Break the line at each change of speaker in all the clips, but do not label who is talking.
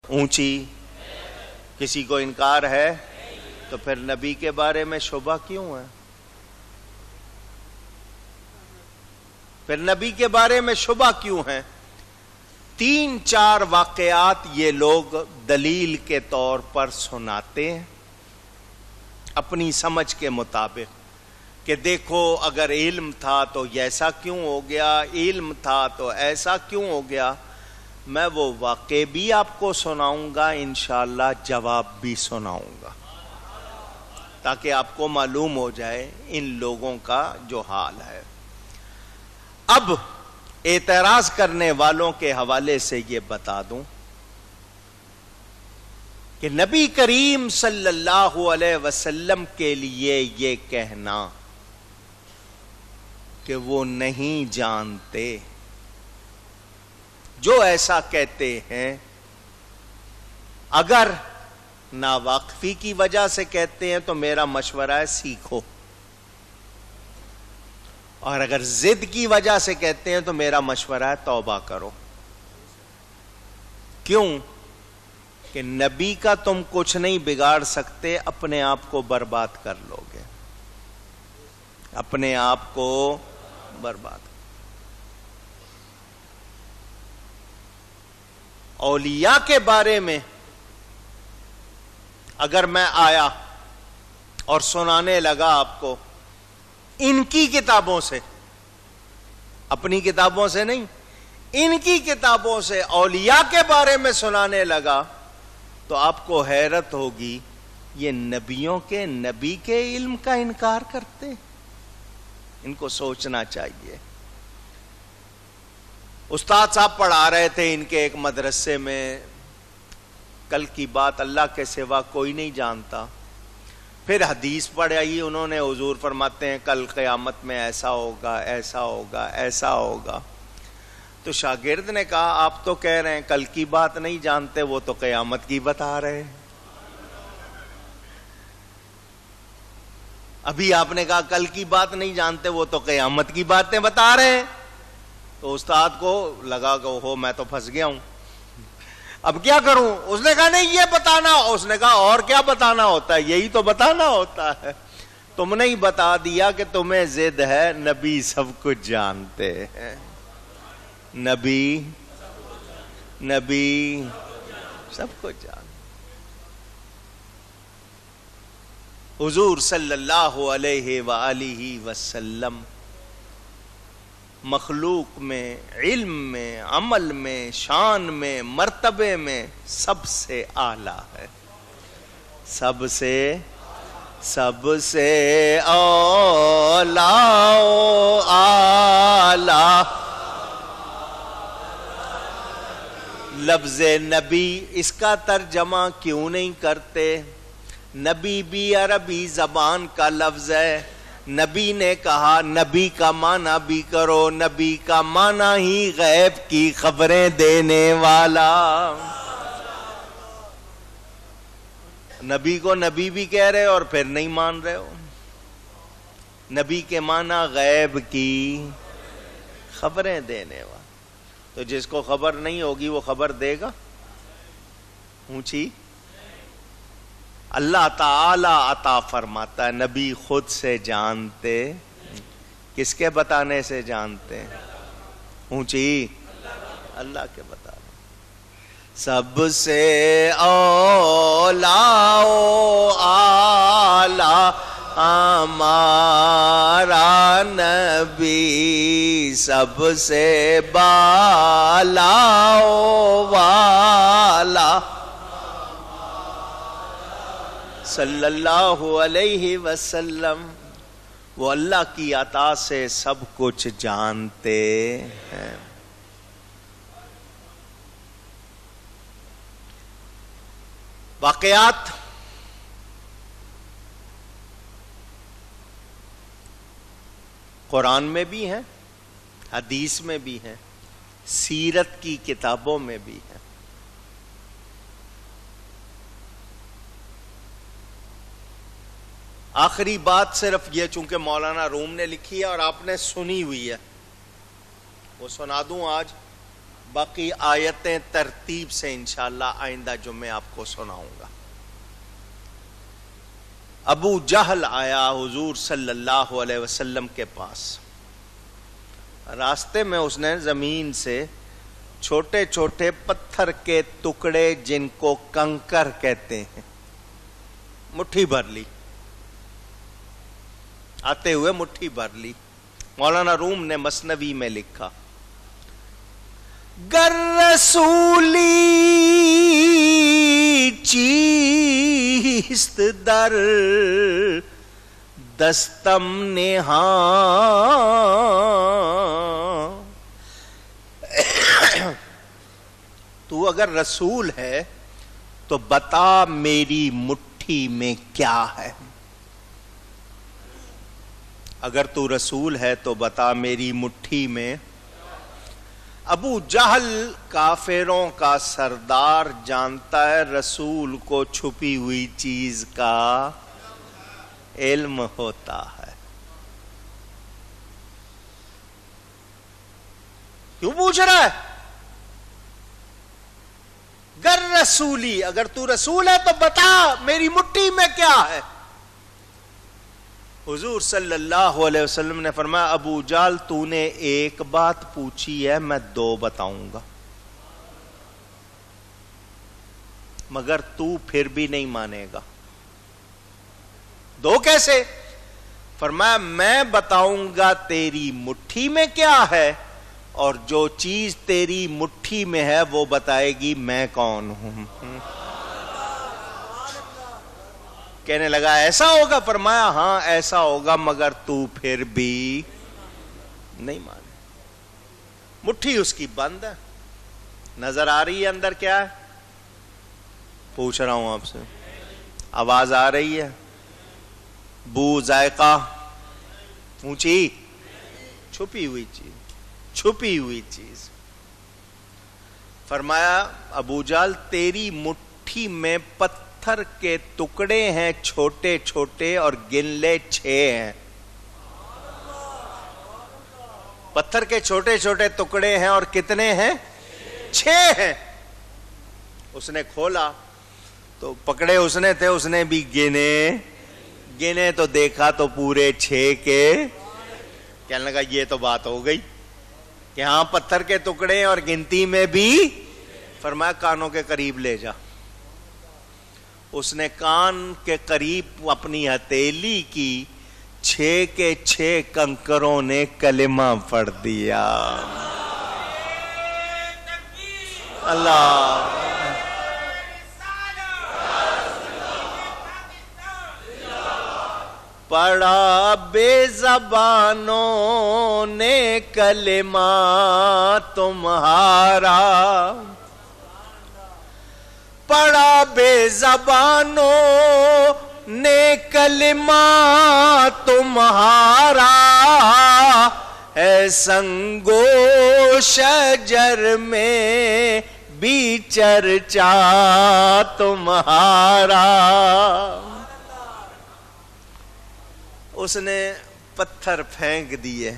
اونچی؟ کسی کو انکار ہے؟ تو پھر نبی کے بارے میں شبہ کیوں ہے؟ پھر نبی کے بارے میں شبہ کیوں ہے؟ 3-4 واقعات یہ لوگ دلیل کے طور پر سناتے ہیں اپنی سمجھ کے مطابق کہ دیکھو اگر علم تھا تو ایسا کیوں ہو گیا، علم تھا تو ایسا کیوں ہو گیا۔ میں وہ واقع بھی آپ کو سناؤں گا، انشاءاللہ جواب بھی سناؤں گا، تاکہ آپ کو معلوم ہو جائے ان لوگوں کا جو حال ہے۔ اب اعتراض کرنے والوں کے حوالے سے یہ بتا دوں کہ نبی کریم صلی اللہ علیہ وسلم کے لیے یہ کہنا کہ وہ نہیں جانتے، جو ایسا کہتے ہیں اگر ناواقفی کی وجہ سے کہتے ہیں تو میرا مشورہ ہے سیکھو، اور اگر ضد کی وجہ سے کہتے ہیں تو میرا مشورہ ہے توبہ کرو۔ کیوں؟ کہ نبی کا تم کچھ نہیں بگاڑ سکتے، اپنے آپ کو برباد کر لو گے، اپنے آپ کو برباد۔ اولیاء کے بارے میں اگر میں آیا اور سنانے لگا آپ کو ان کی کتابوں سے، اپنی کتابوں سے نہیں، ان کی کتابوں سے اولیاء کے بارے میں سنانے لگا تو آپ کو حیرت ہوگی، یہ نبی کے علم کا انکار کرتے؟ ان کو سوچنا چاہیے۔ استاد صاحب پڑھا رہے تھے ان کے ایک مدرسے میں، کل کی بات اللہ کے سوا کوئی نہیں جانتا، پھر حدیث پڑھائی انہوں نے، حضور فرماتے ہیں کل قیامت میں ایسا ہوگا، ایسا ہوگا، ایسا ہوگا۔ تو شاگرد نے کہا آپ تو کہہ رہے ہیں کل کی بات نہیں جانتے، وہ تو قیامت کی بتا رہے ہیں۔ ابھی آپ نے کہا کل کی بات نہیں جانتے، وہ تو قیامت کی باتیں بتا رہے ہیں۔ تو استاد کو لگا کہ ہو میں تو پھنس گیا ہوں، اب کیا کروں؟ اس نے کہا نہیں یہ بتانا، اس نے کہا اور کیا بتانا ہوتا ہے؟ یہی تو بتانا ہوتا ہے۔ تم نے ہی بتا دیا کہ تمہیں ضد ہے، نبی سب کچھ جانتے ہیں، نبی سب کچھ جانتے۔ حضور صلی اللہ علیہ وآلہ وسلم مخلوق میں، علم میں، عمل میں، شان میں، مرتبے میں سب سے اعلیٰ ہے، سب سے اولا و اعلیٰ۔ لفظ نبی اس کا ترجمہ کیوں نہیں کرتے؟ نبی بھی عربی زبان کا لفظ ہے، نبی نے کہا نبی کا معنی بھی کرو، نبی کا معنی ہی غیب کی خبریں دینے والا۔ نبی کو نبی بھی کہہ رہے اور پھر نہیں مان رہے ہو۔ نبی کے معنی غیب کی خبریں دینے والا، تو جس کو خبر نہیں ہوگی وہ خبر دے گا؟ اونچی؟ اللہ تعالی عطا فرماتا ہے، نبی خود سے جانتے، کس کے بتانے سے جانتے ہیں؟ اونچی؟ اللہ کے بتانے۔ سب سے اولا و اعلی ہمارا نبی، سب سے بالا و والا صلی اللہ علیہ وسلم، وہ اللہ کی عطا سے سب کچھ جانتے ہیں۔ واقعات قرآن میں بھی ہیں، حدیث میں بھی ہیں، سیرت کی کتابوں میں بھی ہیں۔ آخری بات صرف یہ، چونکہ مولانا روم نے لکھی ہے اور آپ نے سنی ہوئی ہے، وہ سنا دوں آج۔ باقی آیتیں ترتیب سے انشاءاللہ آئندہ جمعے آپ کو سناؤں گا۔ ابو جہل آیا حضور صلی اللہ علیہ وسلم کے پاس، راستے میں اس نے زمین سے چھوٹے چھوٹے پتھر کے ٹکڑے جن کو کنکر کہتے ہیں مٹھی بھر لی، آتے ہوئے مٹھی بھر لی۔ مولانا روم نے مثنوی میں لکھا، گر رسولی چیست در دستم نہاں، تو اگر رسول ہے تو بتا میری مٹھی میں کیا ہے، اگر تو رسول ہے تو بتا میری مٹھی میں۔ ابو جہل کافروں کا سردار جانتا ہے رسول کو چھپی ہوئی چیز کا علم ہوتا ہے، کیوں پوچھ رہا ہے؟ گر رسولی، اگر تو رسول ہے تو بتا میری مٹھی میں کیا ہے۔ حضور صلی اللہ علیہ وسلم نے فرمایا، ابو جہل تو نے ایک بات پوچھی ہے میں دو بتاؤں گا، مگر تو پھر بھی نہیں مانے گا۔ دو کیسے؟ فرمایا میں بتاؤں گا تیری مٹھی میں کیا ہے، اور جو چیز تیری مٹھی میں ہے وہ بتائے گی میں کون ہوں۔ کہنے لگا ایسا ہوگا؟ فرمایا ہاں ایسا ہوگا، مگر تو پھر بھی نہیں مانے۔ مٹھی اس کی بند ہے، نظر آ رہی ہے اندر کیا ہے؟ پوچھ رہا ہوں آپ سے، آواز آ رہی ہے؟ بو ذائقہ اونچی، چھپی ہوئی چیز، چھپی ہوئی چیز۔ فرمایا ابو جہل تیری مٹھی میں پتھر کے ٹکڑے ہیں چھوٹے چھوٹے اور گن لے 6 ہیں۔ پتھر کے چھوٹے چھوٹے ٹکڑے ہیں اور کتنے ہیں؟ 6 ہیں۔ اس نے کھولا تو پکڑے اس نے تھے، اس نے بھی گنے تو دیکھا تو پورے 6 کے۔ کہنے لگا یہ تو بات ہو گئی کہ ہاں پتھر کے ٹکڑے اور گنتی میں بھی۔ فرمایا کانوں کے قریب لے جا۔ اس نے کان کے قریب اپنی ہتھیلی کی، 6 کے 6 کنکروں نے کلمہ پڑھ دیا۔ اللہ پڑھا بے زبانوں نے کلمہ تمہارا، پڑھا بے زبانوں نے کلمہ تمہارا، ہے سنگو شجر میں بھی چرچا تمہارا۔ اس نے پتھر پھینک دیے،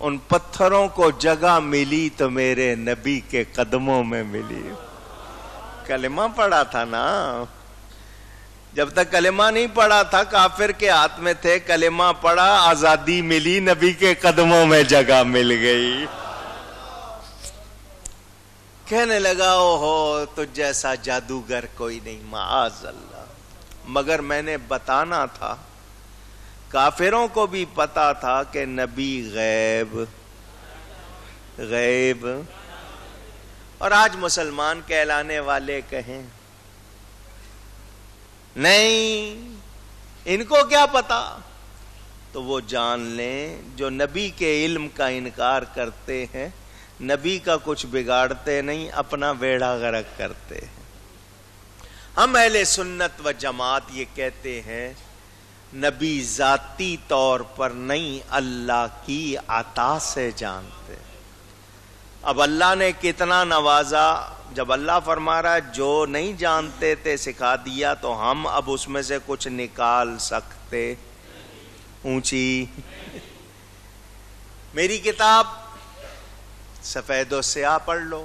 ان پتھروں کو جگہ ملی تو میرے نبی کے قدموں میں ملی۔ کلمہ پڑھا تھا نا، جب تک کلمہ نہیں پڑھا تھا کافر کے ہاتھ میں تھے، کلمہ پڑھا آزادی ملی، نبی کے قدموں میں جگہ مل گئی۔ کہنے لگا اوہو تجھ جیسا جادوگر کوئی نہیں، معاذ اللہ۔ مگر میں نے بتانا تھا، کافروں کو بھی پتا تھا کہ نبی غیب، اور آج مسلمان کہلانے والے کہیں نہیں ان کو کیا پتا، تو وہ جان لیں جو نبی کے علم کا انکار کرتے ہیں، نبی کا کچھ بگاڑتے نہیں، اپنا بیڑا غرق کرتے ہیں۔ ہم اہل سنت و جماعت یہ کہتے ہیں نبی ذاتی طور پر نہیں اللہ کی عطا سے جانتے۔ اب اللہ نے کتنا نوازا، جب اللہ فرما رہا ہے جو نہیں جانتے تھے سکھا دیا، تو ہم اب اس میں سے کچھ نکال سکتے؟ اونچی میری کتاب سفید و سیاہ پڑھ لو،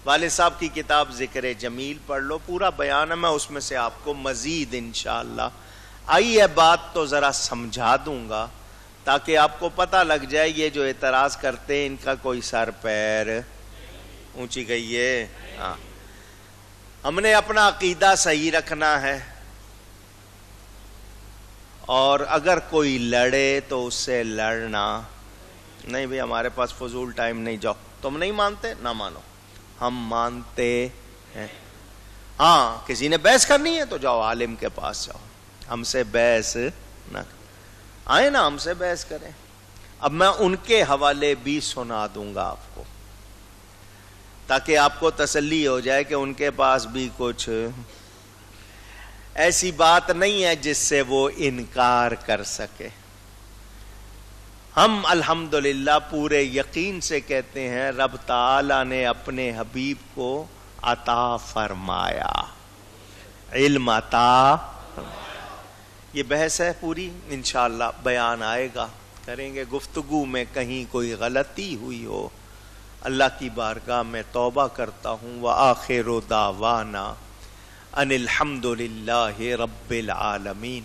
والد صاحب کی کتاب ذکر جمیل پڑھ لو، پورا بیان ہے، میں اس میں سے آپ کو مزید انشاءاللہ آئی ہے بات تو ذرا سمجھا دوں گا، تاکہ آپ کو پتہ لگ جائے یہ جو اعتراض کرتے ہیں ان کا کوئی سر پیر اونچی گئی ہے۔ ہاں، ہم نے اپنا عقیدہ صحیح رکھنا ہے، اور اگر کوئی لڑے تو اس سے لڑنا نہیں، بھئی ہمارے پاس فضول ٹائم نہیں، جاؤ تم نہیں مانتے نہ مانو، ہم مانتے ہیں۔ ہاں، کسی نے بحث کرنی ہے تو جاؤ عالم کے پاس جاؤ، ہم سے بحث نہ آئے نا، ہم سے بحث کریں۔ اب میں ان کے حوالے بھی سنا دوں گا آپ کو، تاکہ آپ کو تسلی ہو جائے کہ ان کے پاس بھی کچھ ایسی بات نہیں ہے جس سے وہ انکار کر سکے۔ ہم الحمدللہ پورے یقین سے کہتے ہیں رب تعالی نے اپنے حبیب کو عطا فرمایا، علم عطا۔ یہ بحث ہے پوری، انشاءاللہ بیان آئے گا، کریں گے۔ گفتگو میں کہیں کوئی غلطی ہوئی ہو اللہ کی بارگاہ میں توبہ کرتا ہوں۔ وآخر دعوانا ان الحمد للہ رب العالمین۔